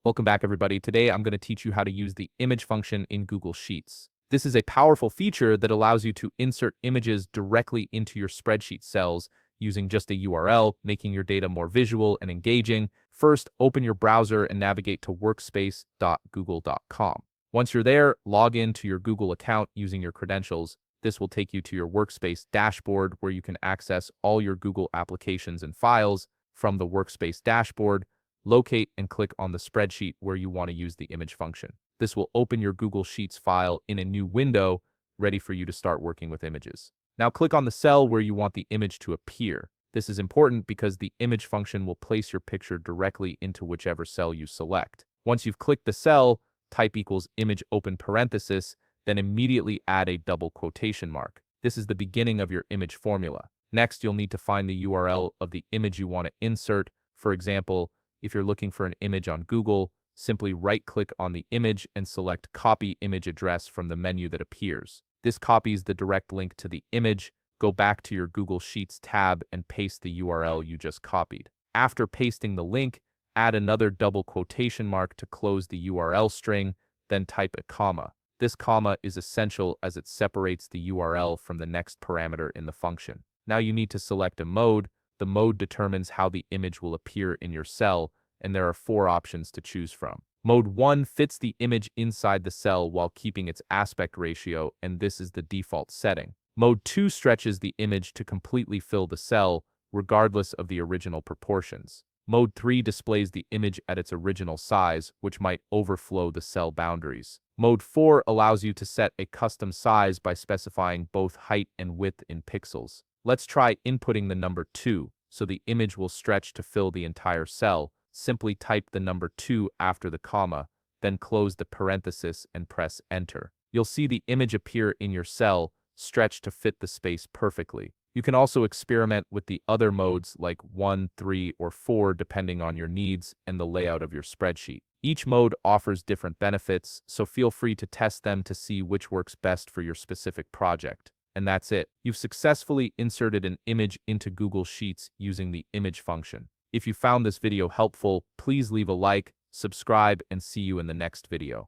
Welcome back, everybody. Today, I'm going to teach you how to use the image function in Google Sheets. This is a powerful feature that allows you to insert images directly into your spreadsheet cells using just a URL, making your data more visual and engaging. First, open your browser and navigate to workspace.google.com. Once you're there, log in to your Google account using your credentials. This will take you to your Workspace dashboard where you can access all your Google applications and files. From the Workspace dashboard, locate and click on the spreadsheet where you want to use the image function. This will open your Google Sheets file in a new window, ready for you to start working with images. Now click on the cell where you want the image to appear. This is important because the image function will place your picture directly into whichever cell you select. Once you've clicked the cell, type equals image open parenthesis, then immediately add a double quotation mark. This is the beginning of your image formula. Next, you'll need to find the URL of the image you want to insert. For example, if you're looking for an image on Google, simply right-click on the image and select Copy Image Address from the menu that appears. This copies the direct link to the image. Go back to your Google Sheets tab and paste the URL you just copied. After pasting the link, add another double quotation mark to close the URL string, then type a comma. This comma is essential as it separates the URL from the next parameter in the function. Now you need to select a mode. The mode determines how the image will appear in your cell, and there are 4 options to choose from. Mode 1 fits the image inside the cell while keeping its aspect ratio, and this is the default setting. Mode 2 stretches the image to completely fill the cell, regardless of the original proportions. Mode 3 displays the image at its original size, which might overflow the cell boundaries. Mode 4 allows you to set a custom size by specifying both height and width in pixels. Let's try inputting the number 2, so the image will stretch to fill the entire cell. Simply type the number 2 after the comma, then close the parenthesis and press Enter. You'll see the image appear in your cell, stretched to fit the space perfectly. You can also experiment with the other modes like 1, 3, or 4 depending on your needs and the layout of your spreadsheet. Each mode offers different benefits, so feel free to test them to see which works best for your specific project. And that's it. You've successfully inserted an image into Google Sheets using the image function. If you found this video helpful, please leave a like, subscribe, and see you in the next video.